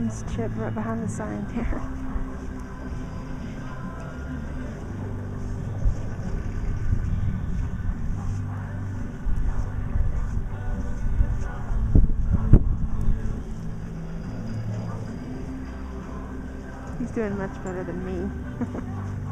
Jones chip right behind the sign here. He's doing much better than me.